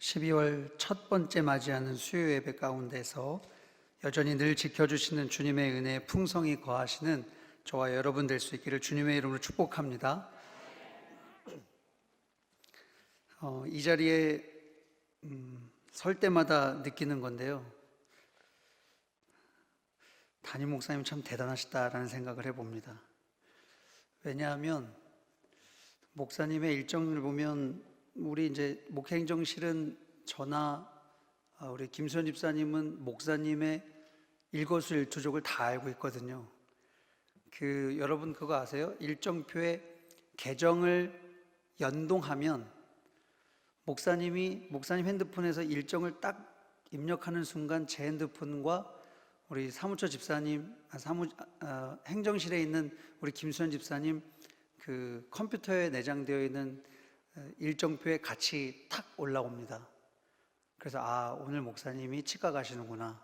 12월 첫 번째 맞이하는 수요 예배 가운데서 여전히 늘 지켜주시는 주님의 은혜에 풍성히 거하시는 저와 여러분 될 수 있기를 주님의 이름으로 축복합니다. 이 자리에 설 때마다 느끼는 건데요, 담임 목사님 참 대단하시다라는 생각을 해봅니다. 왜냐하면 목사님의 일정을 보면 우리 이제 목회행정실은 저나 우리 김수현 집사님은 목사님의 일거수일투족을 다 알고 있거든요. 여러분 그거 아세요? 일정표에 계정을 연동하면 목사님 핸드폰에서 일정을 딱 입력하는 순간 제 핸드폰과 우리 사무처 집사님, 행정실에 있는 우리 김수현 집사님 그 컴퓨터에 내장되어 있는 일정표에 같이 탁 올라옵니다. 그래서 오늘 목사님이 치과 가시는구나,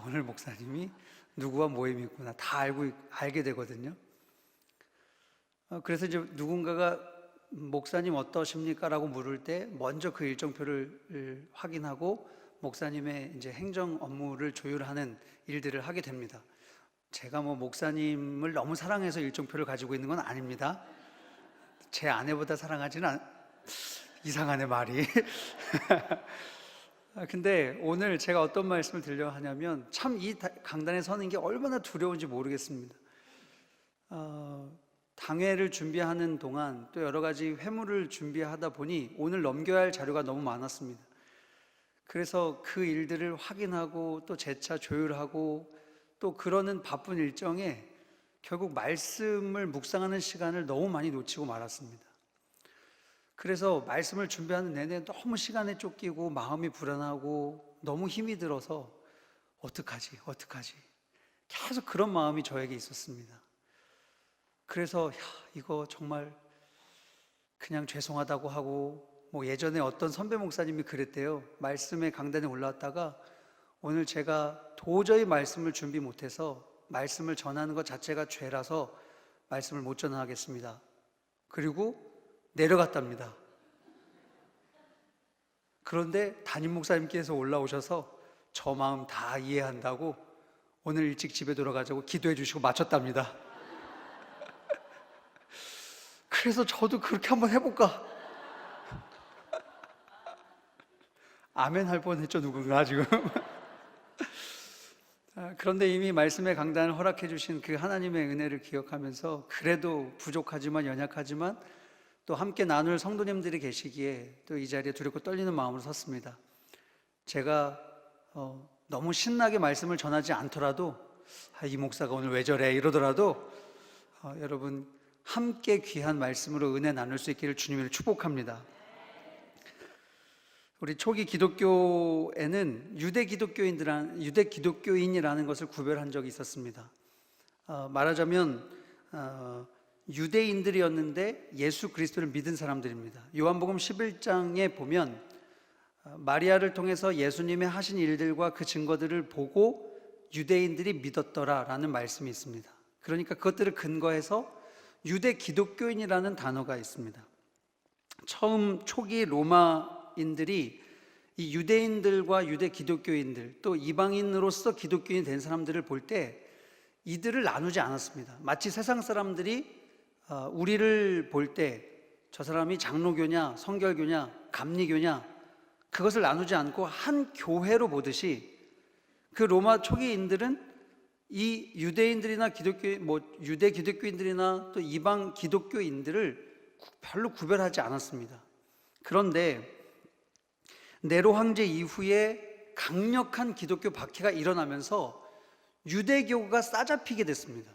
오늘 목사님이 누구와 모임이 있구나, 다 알게 되거든요. 그래서 이제 누군가가 목사님 어떠십니까? 라고 물을 때 먼저 그 일정표를 확인하고 목사님의 이제 행정 업무를 조율하는 일들을 하게 됩니다. 제가 목사님을 너무 사랑해서 일정표를 가지고 있는 건 아닙니다. 제 아내보다 사랑하지는 이상하네 말이. 근데 오늘 제가 어떤 말씀을 드리려고 하냐면 참 이 강단에 서는 게 얼마나 두려운지 모르겠습니다. 당회를 준비하는 동안 또 여러 가지 회무를 준비하다 보니 오늘 넘겨야 할 자료가 너무 많았습니다. 그래서 그 일들을 확인하고 또 재차 조율하고 또 그러는 바쁜 일정에 결국 말씀을 묵상하는 시간을 너무 많이 놓치고 말았습니다. 그래서 말씀을 준비하는 내내 너무 시간에 쫓기고 마음이 불안하고 너무 힘이 들어서 어떡하지 계속 그런 마음이 저에게 있었습니다. 그래서 이거 정말 그냥 죄송하다고 하고 예전에 어떤 선배 목사님이 그랬대요. 말씀의 강단에 올라왔다가 오늘 제가 도저히 말씀을 준비 못해서 말씀을 전하는 것 자체가 죄라서 말씀을 못 전하겠습니다. 그리고 내려갔답니다. 그런데 담임 목사님께서 올라오셔서 저 마음 다 이해한다고 오늘 일찍 집에 돌아가자고 기도해 주시고 마쳤답니다. 그래서 저도 그렇게 한번 해볼까? 아멘 할 뻔했죠, 누군가 지금. 그런데 이미 말씀의 강단을 허락해 주신 그 하나님의 은혜를 기억하면서 그래도 부족하지만 연약하지만 또 함께 나눌 성도님들이 계시기에 또 이 자리에 두렵고 떨리는 마음으로 섰습니다. 제가 너무 신나게 말씀을 전하지 않더라도 이 목사가 오늘 왜 저래 이러더라도 여러분 함께 귀한 말씀으로 은혜 나눌 수 있기를 주님을 축복합니다. 우리 초기 기독교에는 유대 기독교인이라는 것을 구별한 적이 있었습니다. 말하자면 유대인들이었는데 예수 그리스도를 믿은 사람들입니다. 요한복음 11장에 보면 마리아를 통해서 예수님의 하신 일들과 그 증거들을 보고 유대인들이 믿었더라라는 말씀이 있습니다. 그러니까 그것들을 근거해서 유대 기독교인이라는 단어가 있습니다. 처음 초기 로마인들이 이 유대인들과 유대 기독교인들 또 이방인으로서 기독교인이 된 사람들을 볼 때 이들을 나누지 않았습니다. 마치 세상 사람들이 우리를 볼 때 저 사람이 장로교냐 성결교냐 감리교냐 그것을 나누지 않고 한 교회로 보듯이 그 로마 초기인들은 이 유대인들이나 유대 기독교인들이나 또 이방 기독교인들을 별로 구별하지 않았습니다. 그런데 네로 황제 이후에 강력한 기독교 박해가 일어나면서 유대교가 싸잡히게 됐습니다.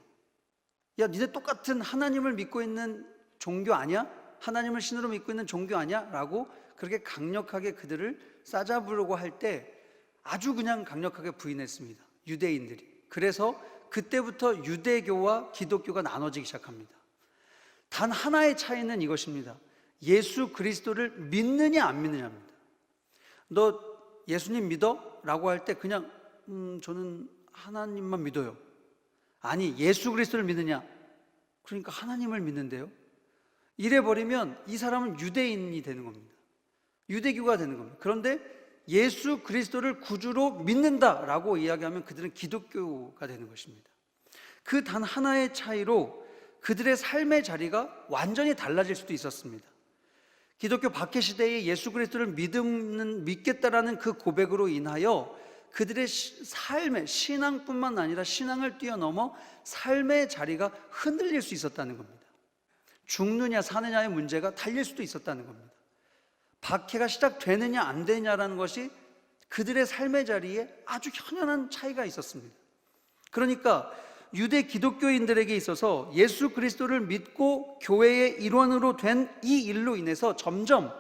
야, 니네 똑같은 하나님을 믿고 있는 종교 아니야? 하나님을 신으로 믿고 있는 종교 아니야? 라고 그렇게 강력하게 그들을 싸잡으려고 할 때 아주 그냥 강력하게 부인했습니다. 유대인들이. 그래서 그때부터 유대교와 기독교가 나눠지기 시작합니다. 단 하나의 차이는 이것입니다. 예수 그리스도를 믿느냐 안 믿느냐입니다. 너 예수님 믿어? 라고 할 때 그냥 저는 하나님만 믿어요. 아니 예수 그리스도를 믿느냐? 그러니까 하나님을 믿는데요. 이래버리면 이 사람은 유대인이 되는 겁니다. 유대교가 되는 겁니다. 그런데 예수 그리스도를 구주로 믿는다라고 이야기하면 그들은 기독교가 되는 것입니다. 그 단 하나의 차이로 그들의 삶의 자리가 완전히 달라질 수도 있었습니다. 기독교 박해 시대에 예수 그리스도를 믿겠다라는 그 고백으로 인하여 그들의 삶의 신앙뿐만 아니라 신앙을 뛰어넘어 삶의 자리가 흔들릴 수 있었다는 겁니다. 죽느냐 사느냐의 문제가 달릴 수도 있었다는 겁니다. 박해가 시작되느냐 안 되느냐라는 것이 그들의 삶의 자리에 아주 현연한 차이가 있었습니다. 그러니까 유대 기독교인들에게 있어서 예수 그리스도를 믿고 교회의 일원으로 된 이 일로 인해서 점점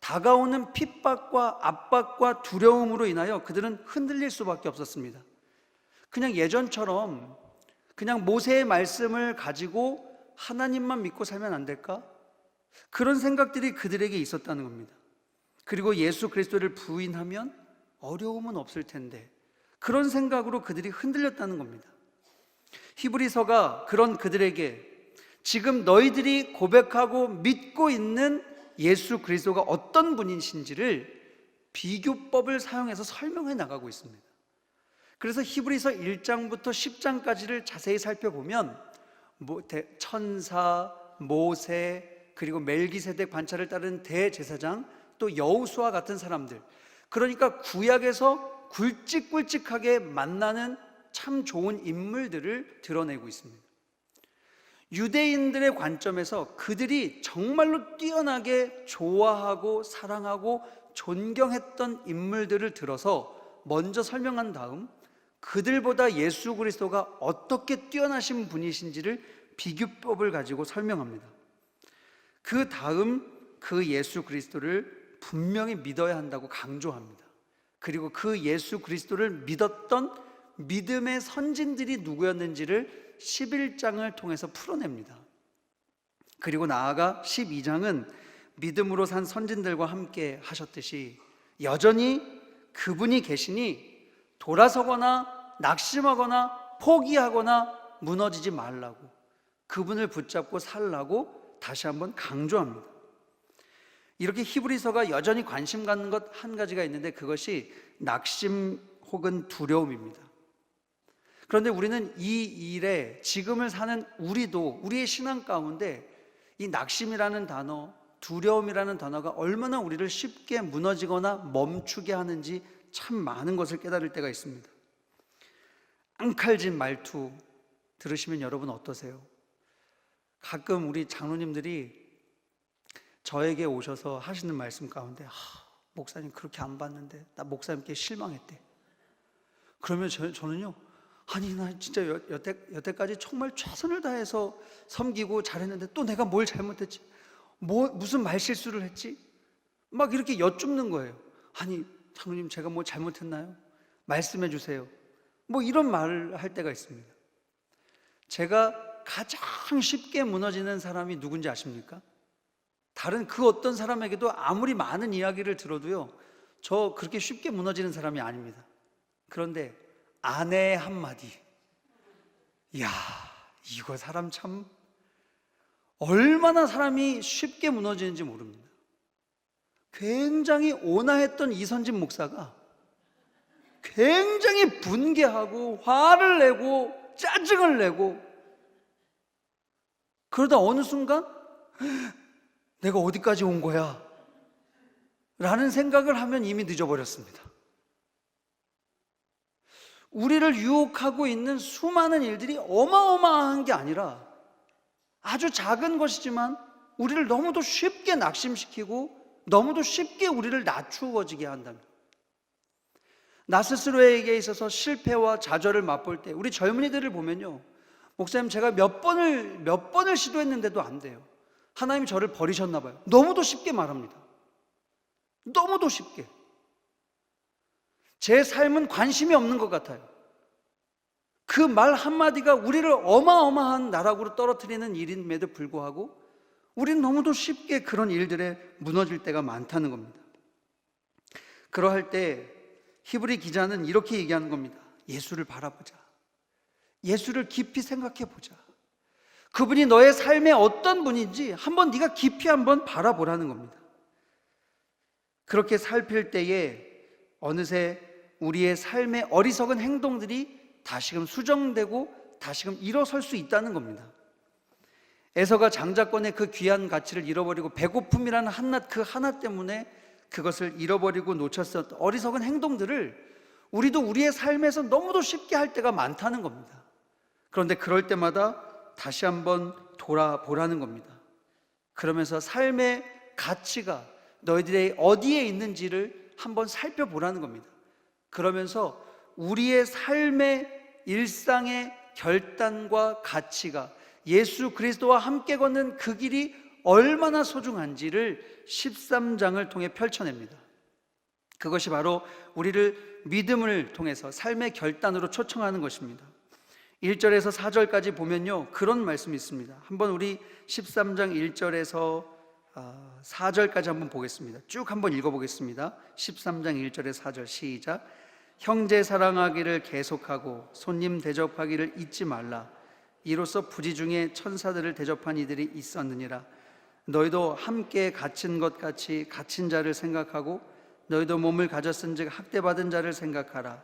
다가오는 핍박과 압박과 두려움으로 인하여 그들은 흔들릴 수밖에 없었습니다. 그냥 예전처럼 그냥 모세의 말씀을 가지고 하나님만 믿고 살면 안 될까? 그런 생각들이 그들에게 있었다는 겁니다. 그리고 예수 그리스도를 부인하면 어려움은 없을 텐데 그런 생각으로 그들이 흔들렸다는 겁니다. 히브리서가 그런 그들에게 지금 너희들이 고백하고 믿고 있는 예수 그리스도가 어떤 분이신지를 비교법을 사용해서 설명해 나가고 있습니다. 그래서 히브리서 1장부터 10장까지를 자세히 살펴보면 천사, 모세, 그리고 멜기세덱 반차를 따른 대제사장, 또 여호수아 같은 사람들, 그러니까 구약에서 굵직굵직하게 만나는 참 좋은 인물들을 드러내고 있습니다. 유대인들의 관점에서 그들이 정말로 뛰어나게 좋아하고 사랑하고 존경했던 인물들을 들어서 먼저 설명한 다음 그들보다 예수 그리스도가 어떻게 뛰어나신 분이신지를 비교법을 가지고 설명합니다. 그 다음 그 예수 그리스도를 분명히 믿어야 한다고 강조합니다. 그리고 그 예수 그리스도를 믿었던 믿음의 선진들이 누구였는지를 11장을 통해서 풀어냅니다. 그리고 나아가 12장은 믿음으로 산 선진들과 함께 하셨듯이 여전히 그분이 계시니 돌아서거나 낙심하거나 포기하거나 무너지지 말라고, 그분을 붙잡고 살라고 다시 한번 강조합니다. 이렇게 히브리서가 여전히 관심 갖는 것 한 가지가 있는데 그것이 낙심 혹은 두려움입니다. 그런데 우리는 이 일에 지금을 사는 우리도 우리의 신앙 가운데 이 낙심이라는 단어, 두려움이라는 단어가 얼마나 우리를 쉽게 무너지거나 멈추게 하는지 참 많은 것을 깨달을 때가 있습니다. 앙칼진 말투 들으시면 여러분 어떠세요? 가끔 우리 장로님들이 저에게 오셔서 하시는 말씀 가운데 목사님 그렇게 안 봤는데 나 목사님께 실망했대. 그러면 저는요, 아니 나 진짜 여태까지 정말 최선을 다해서 섬기고 잘했는데 또 내가 뭘 잘못했지? 무슨 말실수를 했지? 막 이렇게 여쭙는 거예요. 아니 장로님 제가 뭐 잘못했나요? 말씀해 주세요. 뭐 이런 말을 할 때가 있습니다. 제가 가장 쉽게 무너지는 사람이 누군지 아십니까? 다른 그 어떤 사람에게도 아무리 많은 이야기를 들어도요, 저 그렇게 쉽게 무너지는 사람이 아닙니다. 그런데 아내의 한마디, 이야 이거 사람 참 얼마나 사람이 쉽게 무너지는지 모릅니다. 굉장히 온화했던 이선진 목사가 굉장히 분개하고 화를 내고 짜증을 내고, 그러다 어느 순간 내가 어디까지 온 거야? 라는 생각을 하면 이미 늦어버렸습니다. 우리를 유혹하고 있는 수많은 일들이 어마어마한 게 아니라 아주 작은 것이지만 우리를 너무도 쉽게 낙심시키고 너무도 쉽게 우리를 낮추어지게 한답니다. 나 스스로에게 있어서 실패와 좌절을 맛볼 때 우리 젊은이들을 보면요, 목사님 제가 몇 번을 시도했는데도 안 돼요. 하나님이 저를 버리셨나 봐요. 너무도 쉽게 말합니다. 너무도 쉽게. 제 삶은 관심이 없는 것 같아요. 그 말 한마디가 우리를 어마어마한 나락으로 떨어뜨리는 일임에도 불구하고 우리는 너무도 쉽게 그런 일들에 무너질 때가 많다는 겁니다. 그러할 때 히브리 기자는 이렇게 얘기하는 겁니다. 예수를 바라보자. 예수를 깊이 생각해 보자. 그분이 너의 삶에 어떤 분인지 한번 네가 깊이 한번 바라보라는 겁니다. 그렇게 살필 때에 어느새 우리의 삶의 어리석은 행동들이 다시금 수정되고 다시금 일어설 수 있다는 겁니다. 에서가 장자권의 그 귀한 가치를 잃어버리고 배고픔이라는 한낱 그 하나 때문에 그것을 잃어버리고 놓쳤었던 어리석은 행동들을 우리도 우리의 삶에서 너무도 쉽게 할 때가 많다는 겁니다. 그런데 그럴 때마다 다시 한번 돌아보라는 겁니다. 그러면서 삶의 가치가 너희들의 어디에 있는지를 한번 살펴보라는 겁니다. 그러면서 우리의 삶의 일상의 결단과 가치가 예수 그리스도와 함께 걷는 그 길이 얼마나 소중한지를 13장을 통해 펼쳐냅니다. 그것이 바로 우리를 믿음을 통해서 삶의 결단으로 초청하는 것입니다. 1절에서 4절까지 보면요, 그런 말씀이 있습니다. 한번 우리 13장 1절에서 4절까지 한번 보겠습니다. 쭉 한번 읽어보겠습니다. 13장 1절에서 4절 시작. 형제 사랑하기를 계속하고 손님 대접하기를 잊지 말라. 이로써 부지 중에 천사들을 대접한 이들이 있었느니라. 너희도 함께 갇힌 것 같이 갇힌 자를 생각하고 너희도 몸을 가졌은즉 학대받은 자를 생각하라.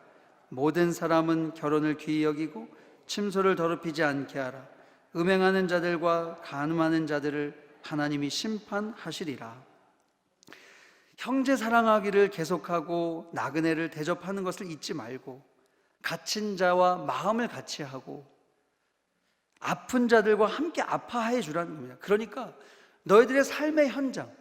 모든 사람은 결혼을 귀히 여기고 침소를 더럽히지 않게 하라. 음행하는 자들과 간음하는 자들을 하나님이 심판하시리라. 형제 사랑하기를 계속하고 나그네를 대접하는 것을 잊지 말고 갇힌 자와 마음을 같이 하고 아픈 자들과 함께 아파해 주라는 겁니다. 그러니까 너희들의 삶의 현장,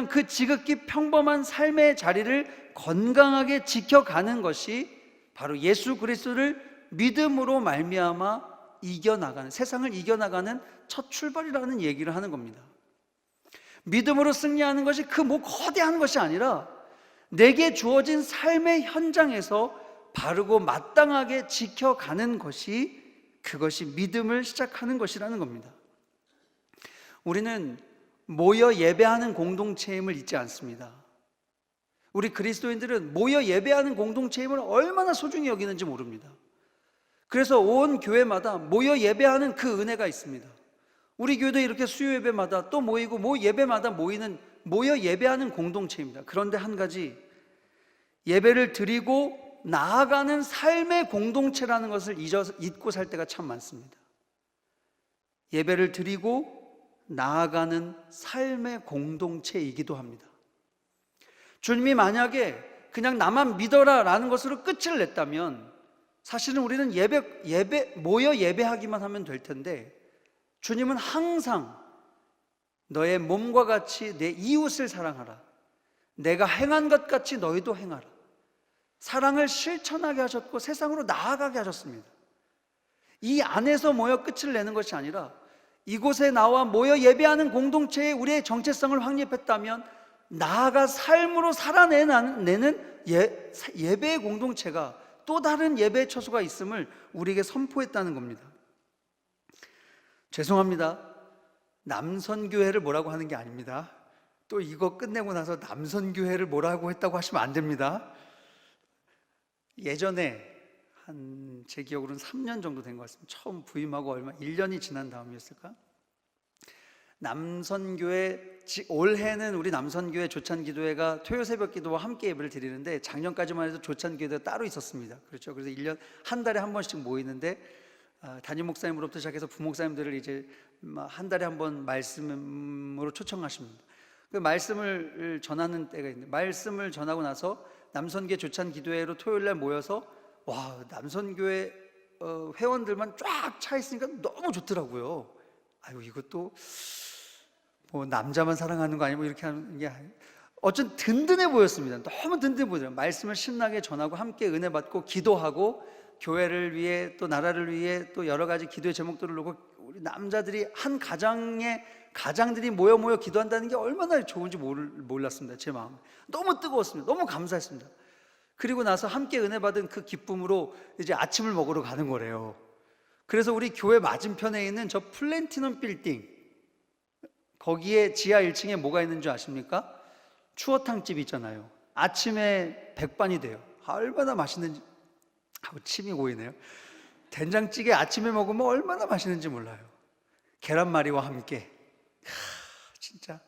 그 지극히 평범한 삶의 자리를 건강하게 지켜가는 것이 바로 예수 그리스도를 믿음으로 말미암아 이겨나가는, 세상을 이겨나가는 첫 출발이라는 얘기를 하는 겁니다. 믿음으로 승리하는 것이 그 거대한 것이 아니라 내게 주어진 삶의 현장에서 바르고 마땅하게 지켜가는 것이, 그것이 믿음을 시작하는 것이라는 겁니다. 우리는 모여 예배하는 공동체임을 잊지 않습니다. 우리 그리스도인들은 모여 예배하는 공동체임을 얼마나 소중히 여기는지 모릅니다. 그래서 온 교회마다 모여 예배하는 그 은혜가 있습니다. 우리 교회도 이렇게 수요 예배마다 또 모이고 예배마다 모이는 모여 예배하는 공동체입니다. 그런데 한 가지, 예배를 드리고 나아가는 삶의 공동체라는 것을 잊고 살 때가 참 많습니다. 예배를 드리고 나아가는 삶의 공동체이기도 합니다. 주님이 만약에 그냥 나만 믿어라 라는 것으로 끝을 냈다면 사실은 우리는 모여 예배하기만 하면 될 텐데, 주님은 항상 너의 몸과 같이 내 이웃을 사랑하라, 내가 행한 것 같이 너희도 행하라, 사랑을 실천하게 하셨고 세상으로 나아가게 하셨습니다. 이 안에서 모여 끝을 내는 것이 아니라 이곳에 나와 모여 예배하는 공동체에 우리의 정체성을 확립했다면 나아가 삶으로 살아내는 예배의 공동체가 또 다른 예배의 처소가 있음을 우리에게 선포했다는 겁니다. 죄송합니다. 남선교회를 뭐라고 하는 게 아닙니다. 또 이거 끝내고 나서 남선교회를 뭐라고 했다고 하시면 안 됩니다. 예전에 제 기억으로는 3년 정도 된 것 같습니다. 처음 부임하고 1년이 지난 다음이었을까? 남선교회, 올해는 우리 남선교회 조찬기도회가 토요 새벽 기도와 함께 예배를 드리는데 작년까지만 해도 조찬기도회가 따로 있었습니다. 그렇죠. 그래서 1년 한 달에 한 번씩 모이는데 담임 목사님으로부터 시작해서 부목사님들을 이제 한 달에 한 번 말씀으로 초청하십니다. 그 말씀을 전하는 때가 있는데, 말씀을 전하고 나서 남선교회 조찬기도회로 토요일 날 모여서 남선교회 회원들만 쫙 차 있으니까 너무 좋더라고요. 아유, 이것도 남자만 사랑하는 거 아니고 이렇게 하는 게 아니에요. 어쩐 든든해 보였습니다. 너무 든든해 보여요. 말씀을 신나게 전하고 함께 은혜 받고 기도하고 교회를 위해 또 나라를 위해 또 여러 가지 기도의 제목들을 놓고 우리 남자들이 한 가장들이 모여 기도한다는 게 얼마나 좋은지 몰랐습니다. 제 마음 너무 뜨거웠습니다. 너무 감사했습니다. 그리고 나서 함께 은혜 받은 그 기쁨으로 이제 아침을 먹으러 가는 거래요. 그래서 우리 교회 맞은편에 있는 저 플래티넘 빌딩, 거기에 지하 1층에 뭐가 있는 줄 아십니까? 추어탕집 있잖아요. 아침에 백반이 돼요. 얼마나 맛있는지 하고 침이 고이네요. 된장찌개 아침에 먹으면 얼마나 맛있는지 몰라요. 계란말이와 함께. 진짜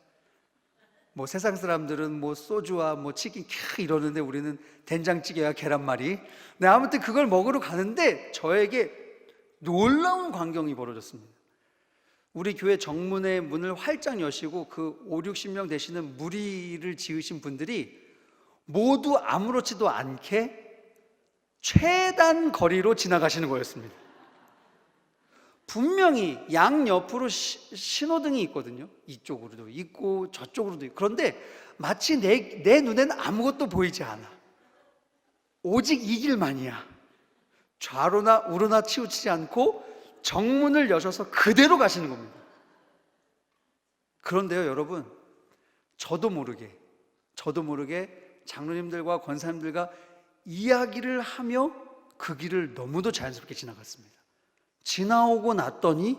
뭐 세상 사람들은 뭐 소주와 뭐 치킨 이러는데 우리는 된장찌개와 계란말이. 네, 아무튼 그걸 먹으러 가는데 저에게 놀라운 광경이 벌어졌습니다. 우리 교회 정문의 문을 활짝 여시고 그 5, 60명 되시는 무리를 지으신 분들이 모두 아무렇지도 않게 최단 거리로 지나가시는 거였습니다. 분명히 양옆으로 신호등이 있거든요. 이쪽으로도 있고 저쪽으로도 있고. 그런데 마치 내 눈에는 아무것도 보이지 않아. 오직 이 길만이야. 좌로나 우로나 치우치지 않고 정문을 여셔서 그대로 가시는 겁니다. 그런데요, 여러분, 저도 모르게 장로님들과 권사님들과 이야기를 하며 그 길을 너무도 자연스럽게 지나갔습니다. 지나오고 났더니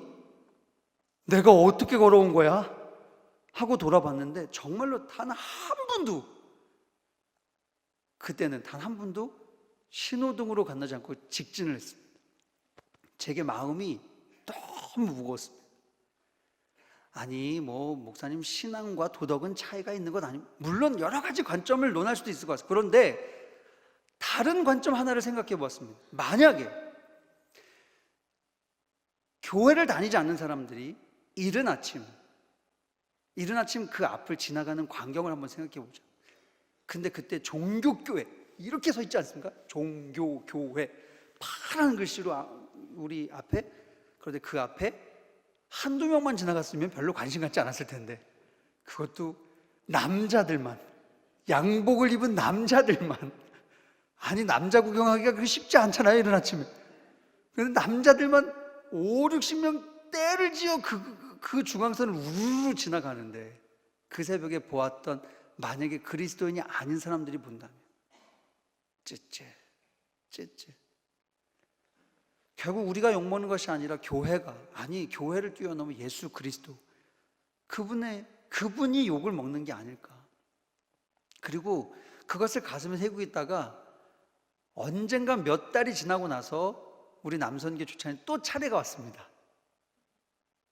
내가 어떻게 걸어온 거야? 하고 돌아봤는데 정말로 단 한 분도, 그때는 단 한 분도 신호등으로 건너지 않고 직진을 했습니다. 제게 마음이 너무 무거웠습니다. 아니 뭐 목사님, 신앙과 도덕은 차이가 있는 것 아닙니까? 물론 여러 가지 관점을 논할 수도 있을 것 같습니다. 그런데 다른 관점 하나를 생각해 보았습니다. 만약에 교회를 다니지 않는 사람들이 이른 아침 그 앞을 지나가는 광경을 한번 생각해 보죠. 근데 그때 종교교회 이렇게 서 있지 않습니까? 종교교회 파란 글씨로 우리 앞에. 그런데 그 앞에 한두 명만 지나갔으면 별로 관심 갖지 않았을 텐데 그것도 남자들만, 양복을 입은 남자들만. 아니 남자 구경하기가 그렇게 쉽지 않잖아요, 이른 아침에. 그런데 남자들만 5, 60명 때를 지어 그 중앙선을 우르르 지나가는데 그 새벽에 보았던, 만약에 그리스도인이 아닌 사람들이 본다면 찌찌. 결국 우리가 욕먹는 것이 아니라 교회를 뛰어넘어 예수 그리스도, 그분이 욕을 먹는 게 아닐까. 그리고 그것을 가슴에 새기고 있다가 언젠가 몇 달이 지나고 나서 우리 남선교 주차장에 또 차례가 왔습니다.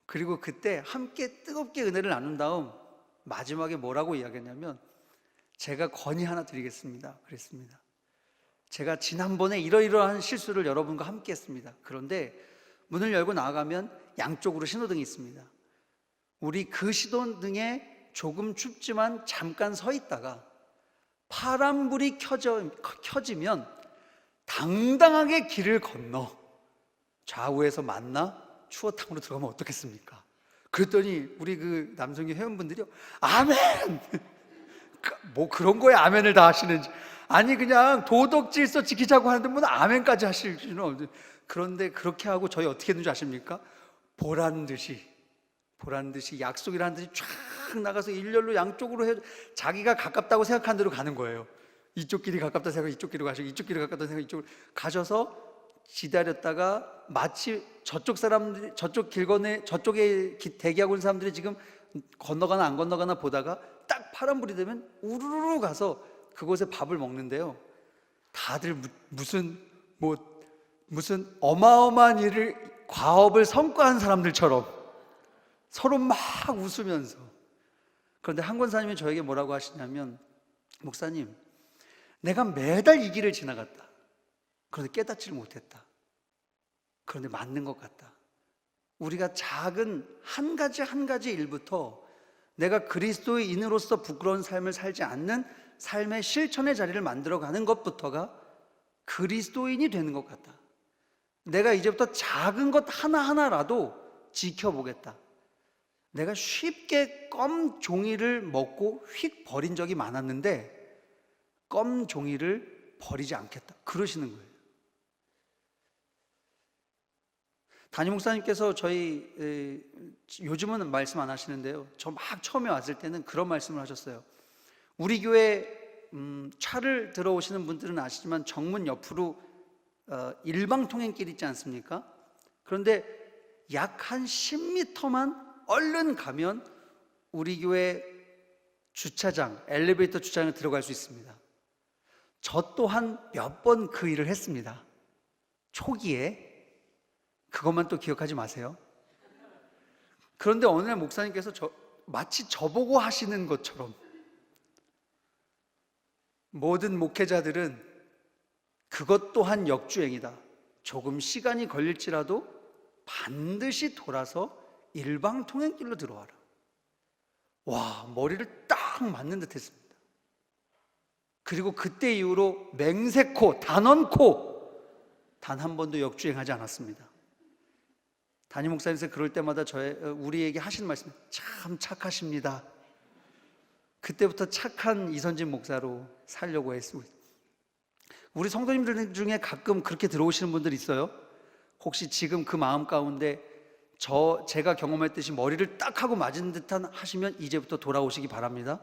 그리고 그때 함께 뜨겁게 은혜를 나눈 다음 마지막에 뭐라고 이야기했냐면, 제가 건의 하나 드리겠습니다 그랬습니다. 제가 지난번에 이러이러한 실수를 여러분과 함께 했습니다. 그런데 문을 열고 나아가면 양쪽으로 신호등이 있습니다. 우리 그 신호등에 조금 춥지만 잠깐 서 있다가 파란불이 켜지면 당당하게 길을 건너 좌우에서 만나 추어탕으로 들어가면 어떻겠습니까? 그랬더니 우리 그 남성교 회원분들이 아멘! 뭐 그런 거에 아멘을 다 하시는지. 아니 그냥 도덕 질서 지키자고 하는데 뭐 아멘까지 하실 수는 없는데. 그런데 그렇게 하고 저희 어떻게 했는지 아십니까? 보란 듯이 약속이라는 듯이 쫙 나가서 일렬로 양쪽으로 자기가 가깝다고 생각한 대로 가는 거예요. 이쪽 길이 가깝다 생각하고 이쪽 길로 가시고, 이쪽 길이 가깝다 생각하고 이쪽으로 가셔서 기다렸다가 마치 저쪽 사람들이, 저쪽에 대기하고 있는 사람들이 지금 건너가나 안 건너가나 보다가 딱 파란불이 되면 우르르 가서 그곳에 밥을 먹는데요, 다들 무슨 어마어마한 일을, 과업을 성과한 사람들처럼 서로 막 웃으면서. 그런데 한 권사님이 저에게 뭐라고 하시냐면, 목사님, 내가 매달 이 길을 지나갔다. 그런데 깨닫지를 못했다. 그런데 맞는 것 같다. 우리가 작은 한 가지 일부터 내가 그리스도인으로서 부끄러운 삶을 살지 않는 삶의 실천의 자리를 만들어가는 것부터가 그리스도인이 되는 것 같다. 내가 이제부터 작은 것 하나하나라도 지켜보겠다. 내가 쉽게 껌 종이를 먹고 휙 버린 적이 많았는데 껌 종이를 버리지 않겠다, 그러시는 거예요. 담임 목사님께서 저희 요즘은 말씀 안 하시는데요, 저 막 처음에 왔을 때는 그런 말씀을 하셨어요. 우리 교회 차를 들어오시는 분들은 아시지만 정문 옆으로 일방통행길 있지 않습니까? 그런데 약 한 10m만 얼른 가면 우리 교회 주차장, 엘리베이터 주차장에 들어갈 수 있습니다. 저 또한 몇 번 그 일을 했습니다. 초기에. 그것만 또 기억하지 마세요. 그런데 어느 날 목사님께서 마치 저보고 하시는 것처럼 모든 목회자들은 그것 또한 역주행이다. 조금 시간이 걸릴지라도 반드시 돌아서 일방통행길로 들어와라. 와, 머리를 딱 맞는 듯 했습니다. 그리고 그때 이후로 맹세코, 단언코 단 한 번도 역주행하지 않았습니다. 담임 목사님께서 그럴 때마다 우리에게 하시는 말씀, 참 착하십니다. 그때부터 착한 이선진 목사로 살려고 했습니다. 우리 성도님들 중에 가끔 그렇게 들어오시는 분들 있어요? 혹시 지금 그 마음 가운데 제가 경험했듯이 머리를 딱 하고 맞은 듯한 하시면 이제부터 돌아오시기 바랍니다.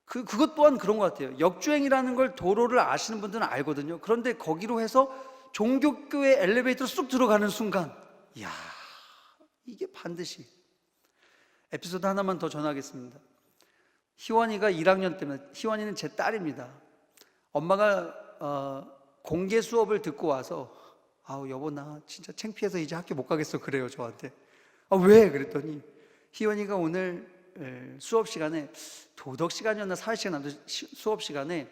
그것 또한 그런 것 같아요. 역주행이라는 걸 도로를 아시는 분들은 알거든요. 그런데 거기로 해서 종교교회 엘리베이터로 쑥 들어가는 순간, 이야, 이게 반드시. 에피소드 하나만 더 전하겠습니다. 희원이가 1학년 때면, 희원이는 제 딸입니다. 엄마가 공개 수업을 듣고 와서, 아우 여보 나 진짜 창피해서 이제 학교 못 가겠어 그래요 저한테. 왜? 그랬더니 희원이가 오늘 수업 시간에, 도덕 시간이었나 사회 시간, 수업 시간에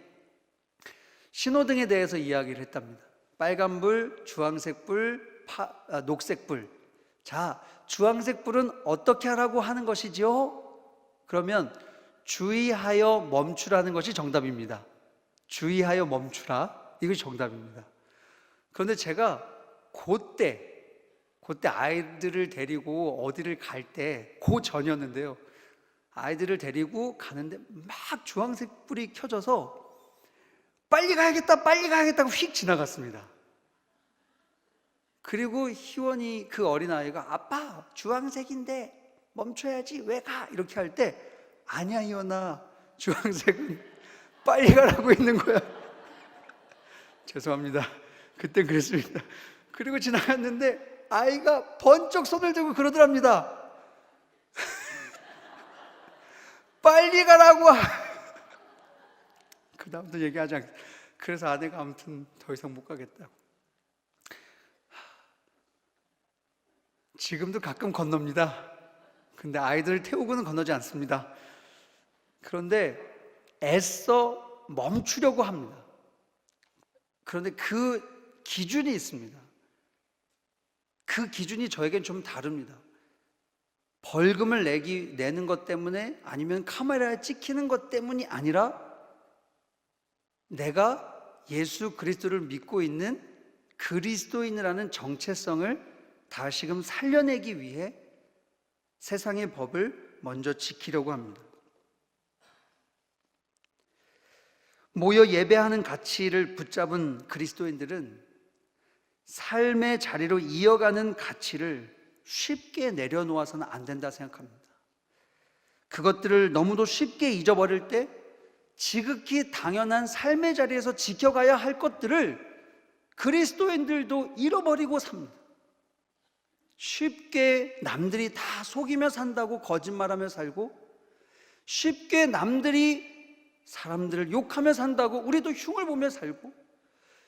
신호등에 대해서 이야기를 했답니다. 빨간불, 주황색불, 녹색불. 자, 주황색불은 어떻게 하라고 하는 것이지요? 그러면 주의하여 멈추라는 것이 정답입니다. 주의하여 멈추라, 이것이 정답입니다. 그런데 제가 그때 아이들을 데리고 어디를 갈 때, 그 전이었는데요, 아이들을 데리고 가는데 막 주황색 불이 켜져서 빨리 가야겠다고 휙 지나갔습니다. 그리고 희원이, 그 어린아이가, 아빠 주황색인데 멈춰야지 왜 가? 이렇게 할 때, 아니야 희원아, 주황색은 빨리 가라고 있는 거야. 죄송합니다. 그땐 그랬습니다. 그리고 지나갔는데 아이가 번쩍 손을 들고 그러더랍니다. 빨리 가라고. 그 다음부터 얘기하지 않겠다. 그래서 아내가 아무튼 더 이상 못 가겠다고. 지금도 가끔 건넙니다. 근데 아이들을 태우고는 건너지 않습니다. 그런데 애써 멈추려고 합니다. 그런데 그 기준이 있습니다. 그 기준이 저에겐 좀 다릅니다. 벌금을 내는 것 때문에, 아니면 카메라에 찍히는 것 때문이 아니라, 내가 예수 그리스도를 믿고 있는 그리스도인이라는 정체성을 다시금 살려내기 위해 세상의 법을 먼저 지키려고 합니다. 모여 예배하는 가치를 붙잡은 그리스도인들은 삶의 자리로 이어가는 가치를 쉽게 내려놓아서는 안 된다 생각합니다. 그것들을 너무도 쉽게 잊어버릴 때 지극히 당연한 삶의 자리에서 지켜가야 할 것들을 그리스도인들도 잃어버리고 삽니다. 쉽게 남들이 다 속이며 산다고 거짓말하며 살고, 쉽게 남들이 사람들을 욕하며 산다고 우리도 흉을 보며 살고,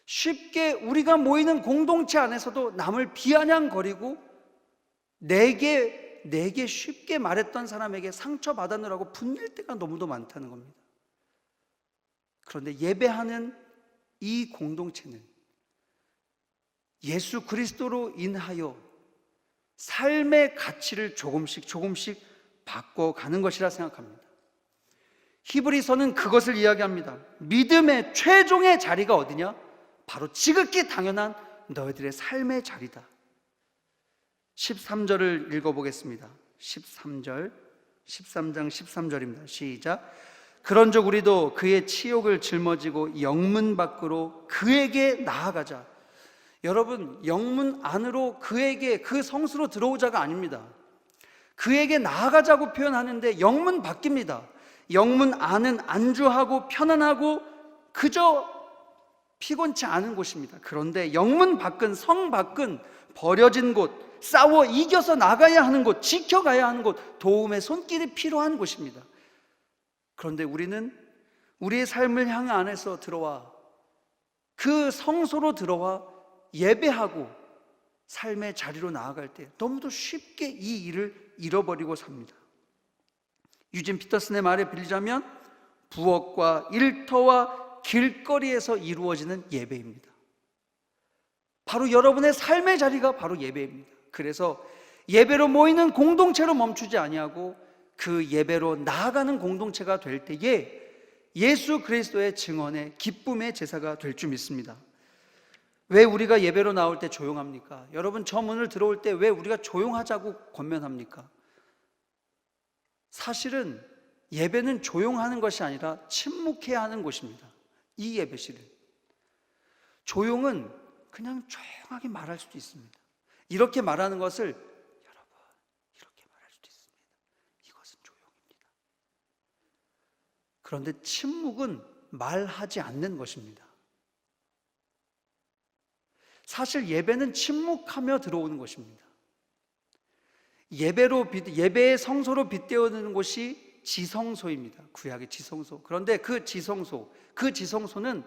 쉽게 우리가 모이는 공동체 안에서도 남을 비아냥거리고, 내게 쉽게 말했던 사람에게 상처받아느라고 분낼 때가 너무도 많다는 겁니다. 그런데 예배하는 이 공동체는 예수 그리스도로 인하여 삶의 가치를 조금씩 바꿔가는 것이라 생각합니다. 히브리서는 그것을 이야기합니다. 믿음의 최종의 자리가 어디냐? 바로 지극히 당연한 너희들의 삶의 자리다. 13절을 읽어보겠습니다. 13장 13절입니다. 시작. 그런즉 우리도 그의 치욕을 짊어지고 영문 밖으로 그에게 나아가자. 여러분, 영문 안으로 그에게, 그 성수로 들어오자가 아닙니다. 그에게 나아가자고 표현하는데 영문 밖입니다. 영문 안은 안주하고 편안하고 그저 피곤치 않은 곳입니다. 그런데 영문 밖은, 성 밖은 버려진 곳, 싸워 이겨서 나가야 하는 곳, 지켜가야 하는 곳, 도움의 손길이 필요한 곳입니다. 그런데 우리는 우리의 삶을 향해 안에서 들어와, 그 성소로 들어와 예배하고 삶의 자리로 나아갈 때 너무도 쉽게 이 일을 잃어버리고 삽니다. 유진 피터슨의 말에 빌리자면, 부엌과 일터와 길거리에서 이루어지는 예배입니다. 바로 여러분의 삶의 자리가 바로 예배입니다. 그래서 예배로 모이는 공동체로 멈추지 아니하고 그 예배로 나아가는 공동체가 될 때에 예수 그리스도의 증언의 기쁨의 제사가 될 줄 믿습니다. 왜 우리가 예배로 나올 때 조용합니까? 여러분, 저 문을 들어올 때 왜 우리가 조용하자고 권면합니까? 사실은 예배는 조용하는 것이 아니라 침묵해야 하는 곳입니다. 이 예배실은 조용은 그냥 조용하게 말할 수도 있습니다. 이렇게 말하는 것을 여러분 이렇게 말할 수도 있습니다. 이것은 조용입니다. 그런데 침묵은 말하지 않는 것입니다. 사실 예배는 침묵하며 들어오는 것입니다. 예배의 성소로 빗대어는 곳이 지성소입니다. 구약의 지성소. 그런데 그 지성소는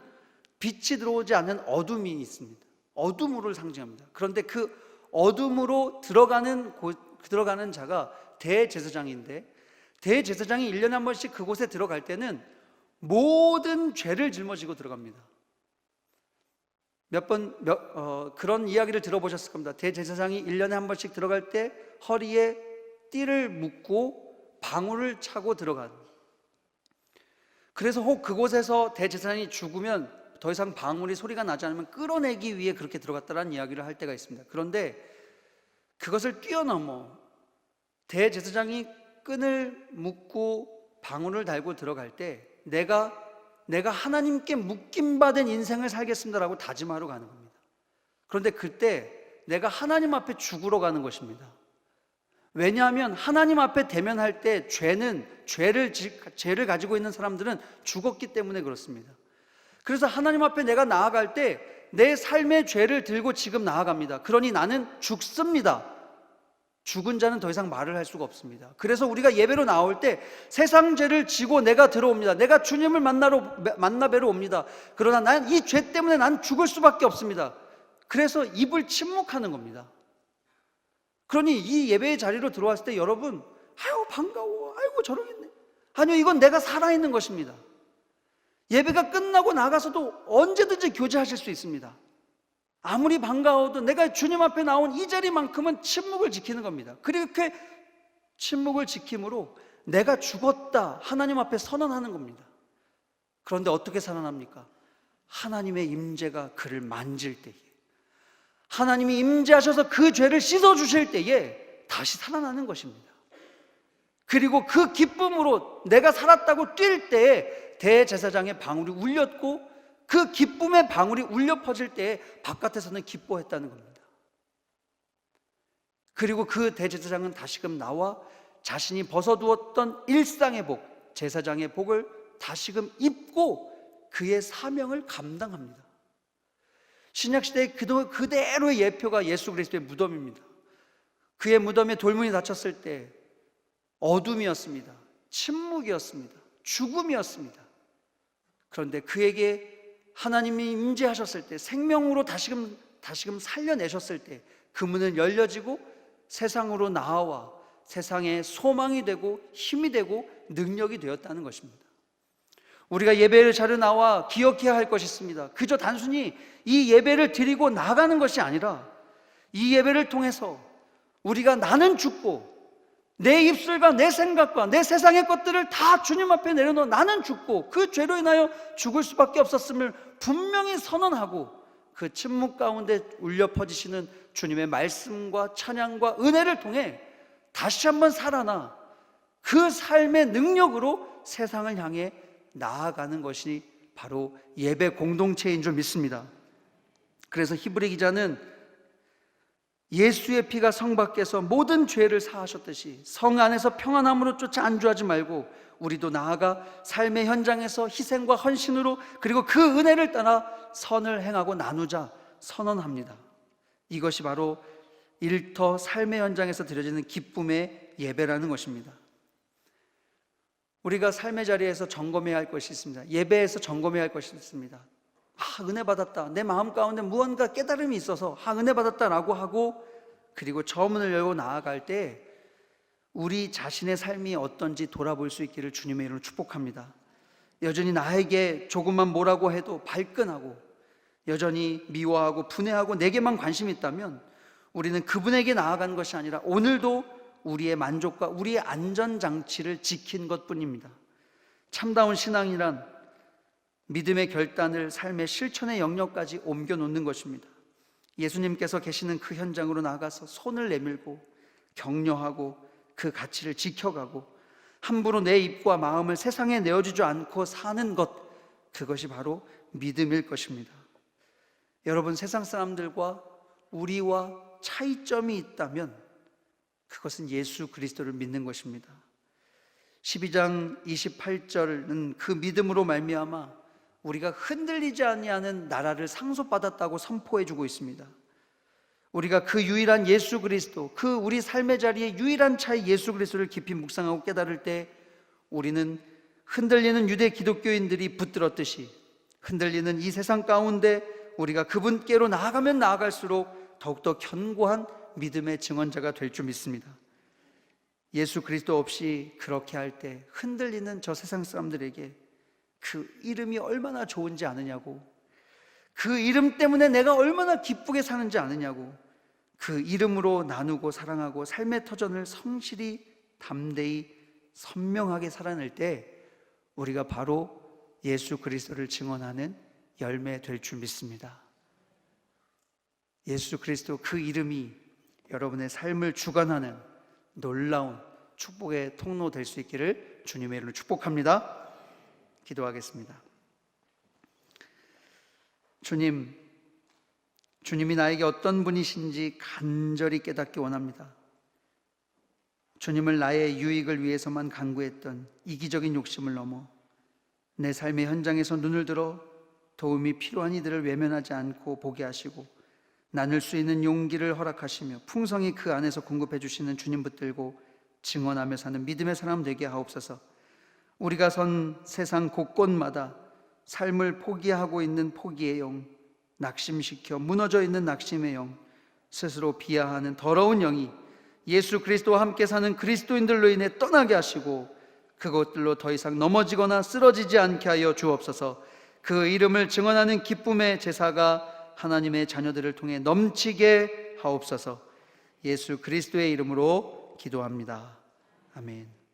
빛이 들어오지 않는 어둠이 있습니다. 어둠으로 상징합니다. 그런데 그 어둠으로 들어가는 자가 대제사장인데, 대제사장이 1년에 한 번씩 그곳에 들어갈 때는 모든 죄를 짊어지고 들어갑니다. 그런 이야기를 들어보셨을 겁니다. 대제사장이 1년에 한 번씩 들어갈 때 허리에 띠를 묶고 방울을 차고 들어간, 그래서 혹 그곳에서 대제사장이 죽으면 더 이상 방울이 소리가 나지 않으면 끌어내기 위해 그렇게 들어갔다라는 이야기를 할 때가 있습니다. 그런데 그것을 뛰어넘어 대제사장이 끈을 묶고 방울을 달고 들어갈 때 내가 하나님께 묶임받은 인생을 살겠습니다라고 다짐하러 가는 겁니다. 그런데 그때 내가 하나님 앞에 죽으러 가는 것입니다. 왜냐하면 하나님 앞에 대면할 때 죄를 가지고 있는 사람들은 죽었기 때문에 그렇습니다. 그래서 하나님 앞에 내가 나아갈 때 내 삶의 죄를 들고 지금 나아갑니다. 그러니 나는 죽습니다. 죽은 자는 더 이상 말을 할 수가 없습니다. 그래서 우리가 예배로 나올 때 세상 죄를 지고 내가 들어옵니다. 내가 주님을 만나 뵈러 옵니다. 그러나 난 이 죄 때문에 난 죽을 수밖에 없습니다. 그래서 입을 침묵하는 겁니다. 그러니 이 예배의 자리로 들어왔을 때 여러분, 아유 반가워, 아이고 저러겠네, 아니요, 이건 내가 살아있는 것입니다. 예배가 끝나고 나가서도 언제든지 교제하실 수 있습니다. 아무리 반가워도 내가 주님 앞에 나온 이 자리만큼은 침묵을 지키는 겁니다. 그렇게 침묵을 지킴으로 내가 죽었다 하나님 앞에 선언하는 겁니다. 그런데 어떻게 살아납니까? 하나님의 임재가 그를 만질 때에, 하나님이 임재하셔서 그 죄를 씻어주실 때에 다시 살아나는 것입니다. 그리고 그 기쁨으로 내가 살았다고 뛸 때에 대제사장의 방울이 울렸고, 그 기쁨의 방울이 울려 퍼질 때에 바깥에서는 기뻐했다는 겁니다. 그리고 그 대제사장은 다시금 나와 자신이 벗어두었던 일상의 복, 제사장의 복을 다시금 입고 그의 사명을 감당합니다. 신약시대의 그대로의 예표가 예수 그리스도의 무덤입니다. 그의 무덤에 돌문이 닫혔을 때 어둠이었습니다. 침묵이었습니다. 죽음이었습니다. 그런데 그에게 하나님이 임재하셨을 때, 생명으로 다시금 살려내셨을 때 그 문은 열려지고 세상으로 나와 세상의 소망이 되고 힘이 되고 능력이 되었다는 것입니다. 우리가 예배를 자리에 나와 기억해야 할 것이 있습니다. 그저 단순히 이 예배를 드리고 나가는 것이 아니라 이 예배를 통해서 우리가 나는 죽고 내 입술과 내 생각과 내 세상의 것들을 다 주님 앞에 내려놓아 나는 죽고 그 죄로 인하여 죽을 수밖에 없었음을 분명히 선언하고, 그 침묵 가운데 울려 퍼지시는 주님의 말씀과 찬양과 은혜를 통해 다시 한번 살아나 그 삶의 능력으로 세상을 향해 나아가는 것이 바로 예배 공동체인 줄 믿습니다. 그래서 히브리 기자는 예수의 피가 성 밖에서 모든 죄를 사하셨듯이 성 안에서 평안함으로 쫓아 안주하지 말고 우리도 나아가 삶의 현장에서 희생과 헌신으로 그리고 그 은혜를 따라 선을 행하고 나누자 선언합니다. 이것이 바로 일터 삶의 현장에서 드려지는 기쁨의 예배라는 것입니다. 우리가 삶의 자리에서 점검해야 할 것이 있습니다. 예배에서 점검해야 할 것이 있습니다. 은혜 받았다, 내 마음 가운데 무언가 깨달음이 있어서 은혜 받았다라고 하고, 그리고 저 문을 열고 나아갈 때 우리 자신의 삶이 어떤지 돌아볼 수 있기를 주님의 이름으로 축복합니다. 여전히 나에게 조금만 뭐라고 해도 발끈하고 여전히 미워하고 분해하고 내게만 관심이 있다면 우리는 그분에게 나아간 것이 아니라 오늘도 우리의 만족과 우리의 안전장치를 지킨 것뿐입니다. 참다운 신앙이란 믿음의 결단을 삶의 실천의 영역까지 옮겨놓는 것입니다. 예수님께서 계시는 그 현장으로 나가서 손을 내밀고 격려하고 그 가치를 지켜가고 함부로 내 입과 마음을 세상에 내어주지 않고 사는 것, 그것이 바로 믿음일 것입니다. 여러분, 세상 사람들과 우리와 차이점이 있다면 그것은 예수 그리스도를 믿는 것입니다. 12장 28절은 그 믿음으로 말미암아 우리가 흔들리지 아니하는 나라를 상속받았다고 선포해주고 있습니다. 우리가 그 유일한 예수 그리스도, 그 우리 삶의 자리에 유일한 차이 예수 그리스도를 깊이 묵상하고 깨달을 때 우리는 흔들리는 유대 기독교인들이 붙들었듯이 흔들리는 이 세상 가운데 우리가 그분께로 나아가면 나아갈수록 더욱더 견고한 믿음의 증언자가 될 줄 믿습니다. 예수 그리스도 없이 그렇게 할 때 흔들리는 저 세상 사람들에게 그 이름이 얼마나 좋은지 아느냐고, 그 이름 때문에 내가 얼마나 기쁘게 사는지 아느냐고, 그 이름으로 나누고 사랑하고 삶의 터전을 성실히 담대히 선명하게 살아낼 때 우리가 바로 예수 그리스도를 증언하는 열매 될 줄 믿습니다. 예수 그리스도 그 이름이 여러분의 삶을 주관하는 놀라운 축복의 통로 될 수 있기를 주님의 이름으로 축복합니다. 기도하겠습니다. 주님이 나에게 어떤 분이신지 간절히 깨닫기 원합니다. 주님을 나의 유익을 위해서만 간구했던 이기적인 욕심을 넘어 내 삶의 현장에서 눈을 들어 도움이 필요한 이들을 외면하지 않고 보게 하시고 나눌 수 있는 용기를 허락하시며 풍성히 그 안에서 공급해 주시는 주님 붙들고 증언하며 사는 믿음의 사람 되게 하옵소서. 우리가 선 세상 곳곳마다 삶을 포기하고 있는 포기의 영, 낙심시켜 무너져 있는 낙심의 영, 스스로 비하하는 더러운 영이 예수 그리스도와 함께 사는 그리스도인들로 인해 떠나게 하시고 그것들로 더 이상 넘어지거나 쓰러지지 않게 하여 주옵소서. 그 이름을 증언하는 기쁨의 제사가 하나님의 자녀들을 통해 넘치게 하옵소서. 예수 그리스도의 이름으로 기도합니다. 아멘.